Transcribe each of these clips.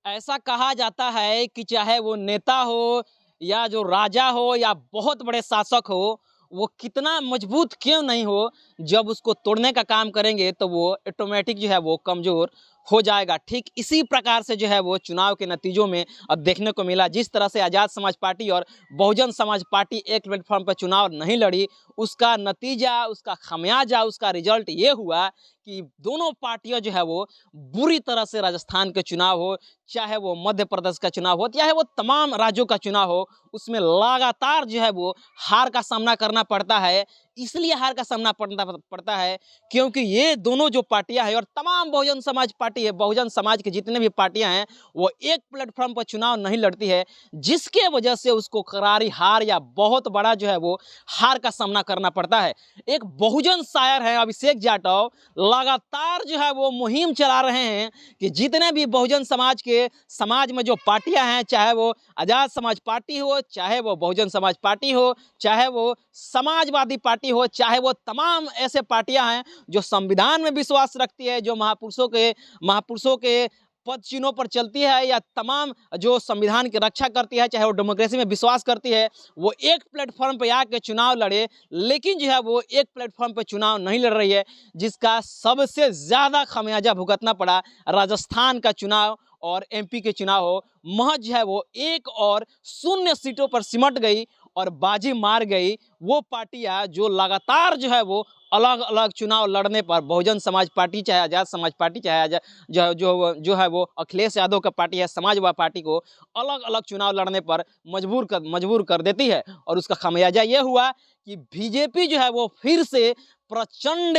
ऐसा कहा जाता है कि चाहे वो नेता हो या जो राजा हो या बहुत बड़े शासक हो, वो कितना मजबूत क्यों नहीं हो, जब उसको तोड़ने का काम करेंगे तो वो ऑटोमेटिक जो है वो कमज़ोर हो जाएगा। ठीक इसी प्रकार से जो है वो चुनाव के नतीजों में अब देखने को मिला। जिस तरह से आज़ाद समाज पार्टी और बहुजन समाज पार्टी एक प्लेटफॉर्म पर चुनाव नहीं लड़ी, उसका नतीजा, उसका खमियाजा, उसका रिजल्ट ये हुआ कि दोनों पार्टियां जो है वो बुरी तरह से, राजस्थान के चुनाव हो, चाहे वो मध्य प्रदेश का चुनाव हो, चाहे वो तमाम राज्यों का चुनाव हो, उसमें लगातार जो है वो हार का सामना करना पड़ता है। इसलिए हार का सामना पड़ता है क्योंकि ये दोनों जो पार्टियां हैं और तमाम बहुजन समाज पार्टी है, बहुजन समाज की जितने भी पार्टियां हैं, वो एक प्लेटफॉर्म पर चुनाव नहीं लड़ती है, जिसके वजह से उसको करारी हार या बहुत बड़ा जो है वो हार का सामना करना पड़ता है। एक बहुजन शायर है अभिषेक जाटव, लगातार जो है वो मुहिम चला रहे हैं कि जितने भी बहुजन समाज के समाज में जो पार्टियां हैं, चाहे वो आज़ाद समाज पार्टी हो, चाहे वो बहुजन समाज पार्टी हो, चाहे वो समाजवादी पार्टी हो, चाहे वो तमाम ऐसे पार्टियां हैं जो संविधान में विश्वास रखती है, जो महापुरुषों के पद चिन्हों पर चलती है, या तमाम जो संविधान की रक्षा करती है, चाहे वो डेमोक्रेसी में विश्वास करती है, वो एक प्लेटफॉर्म पर आके चुनाव लड़े। लेकिन जो है वो एक प्लेटफॉर्म पर चुनाव नहीं लड़ रही है, जिसका सबसे ज़्यादा खमियाजा भुगतना पड़ा राजस्थान का चुनाव और एमपी के चुनाव हो। महज जो है वो 1 और 0 सीटों पर सिमट गई और बाजी मार गई वो पार्टियां जो लगातार जो है वो अलग अलग चुनाव लड़ने पर, बहुजन समाज पार्टी चाहे आज़ाद समाज पार्टी, चाहे जो है वो अखिलेश यादव का पार्टी है, समाजवादी पार्टी को अलग अलग चुनाव लड़ने पर मजबूर कर देती है। और उसका खमियाजा ये हुआ कि बीजेपी जो है वो फिर से प्रचंड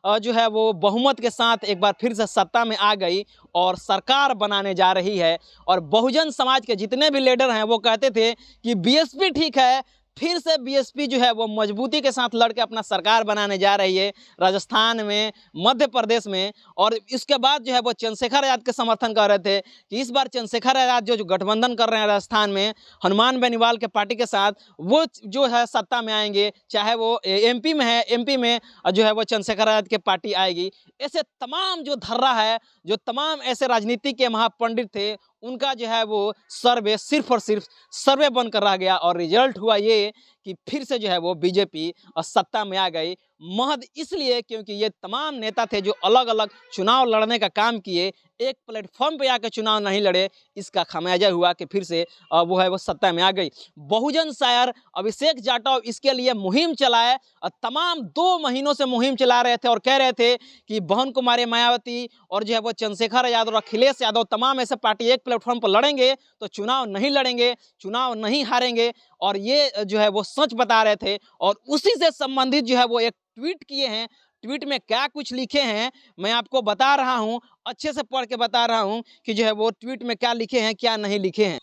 जो है वो बहुमत के साथ एक बार फिर से सत्ता में आ गई और सरकार बनाने जा रही है। और बहुजन समाज के जितने भी लीडर हैं वो कहते थे कि बीएसपी ठीक है, फिर से बीएसपी जो है वो मजबूती के साथ लड़के अपना सरकार बनाने जा रही है राजस्थान में, मध्य प्रदेश में। और इसके बाद जो है वो चंद्रशेखर आज़ाद के समर्थन कर रहे थे कि इस बार चंद्रशेखर आज़ाद जो गठबंधन कर रहे हैं राजस्थान में हनुमान बेनीवाल के पार्टी के साथ, वो जो है सत्ता में आएंगे, चाहे वो एमपी में है, एमपी में जो है वो चंद्रशेखर आज़ाद की पार्टी आएगी। ऐसे तमाम जो धर्रा है, जो तमाम ऐसे राजनीति के महापंडित थे, उनका जो है वो सर्वे सिर्फ और सिर्फ सर्वे बनकर रह गया। और रिजल्ट हुआ ये कि फिर से जो है वो बीजेपी सत्ता में आ गई, महज इसलिए क्योंकि ये तमाम नेता थे जो अलग अलग चुनाव लड़ने का काम किए, एक प्लेटफॉर्म पे आकर चुनाव नहीं लड़े। इसका खमियाजा हुआ कि फिर से वो है वो सत्ता में आ गई। बहुजन शायर अभिषेक जाटव इसके लिए मुहिम चलाए, तमाम 2 महीनों से मुहिम चला रहे थे और कह रहे थे कि बहन कुमारी मायावती और जो है वो चंद्रशेखर यादव और अखिलेश यादव, तमाम ऐसे पार्टी एक प्लेटफॉर्म पर लड़ेंगे तो चुनाव नहीं लड़ेंगे, चुनाव नहीं हारेंगे। और ये जो है वो सच बता रहे थे। और उसी से संबंधित जो है वो एक ट्वीट किए हैं। ट्वीट में क्या कुछ लिखे हैं मैं आपको बता रहा हूं, अच्छे से पढ़ के बता रहा हूं कि जो है वो ट्वीट में क्या लिखे हैं, क्या नहीं लिखे हैं।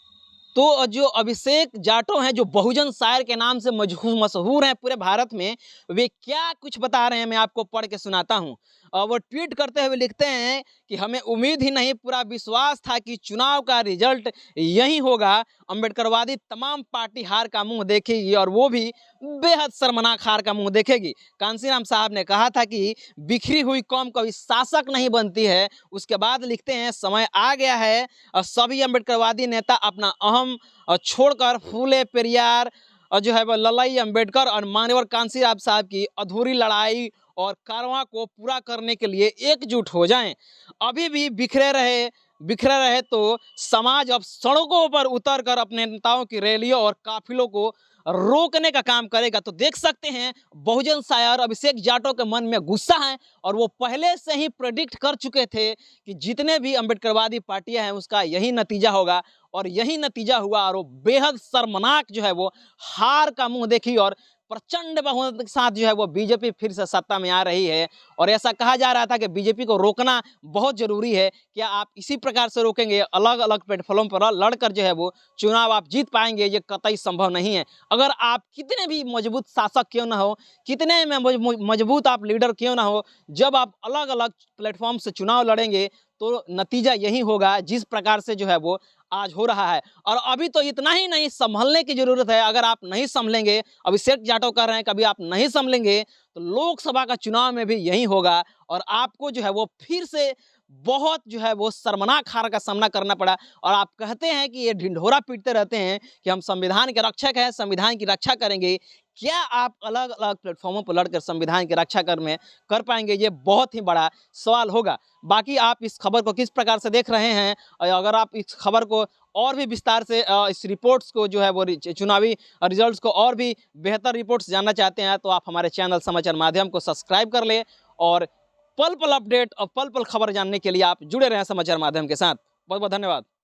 तो जो अभिषेक जाटव हैं, जो बहुजन शायर के नाम से मशहूर हैं पूरे भारत में, वे क्या कुछ बता रहे हैं मैं आपको पढ़ के सुनाता हूं। वो ट्वीट करते हुए लिखते हैं कि हमें उम्मीद ही नहीं, पूरा विश्वास था कि चुनाव का रिजल्ट यही होगा। अम्बेडकरवादी तमाम पार्टी हार का मुंह देखेगी और वो भी बेहद शर्मनाक हार का मुंह देखेगी। कांशीराम साहब ने कहा था कि बिखरी हुई कौम कभी शासक नहीं बनती है। उसके बाद लिखते हैं, समय आ गया है सभी अम्बेडकरवादी नेता अपना अहम छोड़कर फूले पेरियार और जो है वह ललाई अम्बेडकर और मान्यवर कांशीराम साहब की अधूरी लड़ाई और कारवां को पूरा करने के लिए एकजुट हो जाएं। अभी भी बिखरे रहे तो समाज अब सड़कों पर उतरकर अपने नेताओं की रैलियों और काफिलों को रोकने का काम करेगा। तो देख सकते हैं बहुजन शायर अभिषेक जाटव के मन में गुस्सा है और वो पहले से ही प्रेडिक्ट कर चुके थे कि जितने भी अम्बेडकरवादी पार्टियां हैं उसका यही नतीजा होगा। और यही नतीजा हुआ और वो बेहद शर्मनाक जो है वो हार का मुंह देखी और प्रचंड बहुमत के साथ जो है वो बीजेपी फिर से सत्ता में आ रही है। और ऐसा कहा जा रहा था कि बीजेपी को रोकना बहुत जरूरी है। क्या आप इसी प्रकार से रोकेंगे? अलग अलग प्लेटफॉर्म पर लड़कर जो है वो चुनाव आप जीत पाएंगे? ये कतई संभव नहीं है। अगर आप कितने भी मजबूत शासक क्यों ना हो, कितने में मजबूत आप लीडर क्यों ना हो, जब आप अलग अलग प्लेटफॉर्म से चुनाव लड़ेंगे तो नतीजा यही होगा जिस प्रकार से जो है वो आज हो रहा है। और अभी तो इतना ही नहीं, संभलने की जरूरत है। अगर आप नहीं संभलेंगे, अभिषेक जाटव कह रहे हैं कभी आप नहीं संभलेंगे तो लोकसभा का चुनाव में भी यही होगा और आपको जो है वो फिर से बहुत जो है वो शर्मनाक हार का सामना करना पड़ा। और आप कहते हैं कि ये ढिंढोरा पीटते रहते हैं कि हम संविधान के रक्षक हैं, संविधान की रक्षा करेंगे। क्या आप अलग-अलग प्लेटफ़ॉर्मों पर लड़कर संविधान की रक्षा कर पाएँगे? ये बहुत ही बड़ा सवाल होगा। बाकी आप इस खबर को किस प्रकार से देख रहे हैं? और अगर आप इस खबर को और भी विस्तार से इस रिपोर्ट्स को जो है वो चुनावी रिजल्ट्स को और भी बेहतर रिपोर्ट्स जानना चाहते हैं, तो आप हमारे चैनल समाचार माध्यम को सब्सक्राइब कर लें और पल-पल अपडेट और पल-पल खबर जानने के लिए आप जुड़े रहें समाचार माध्यम के साथ। बहुत-बहुत धन्यवाद।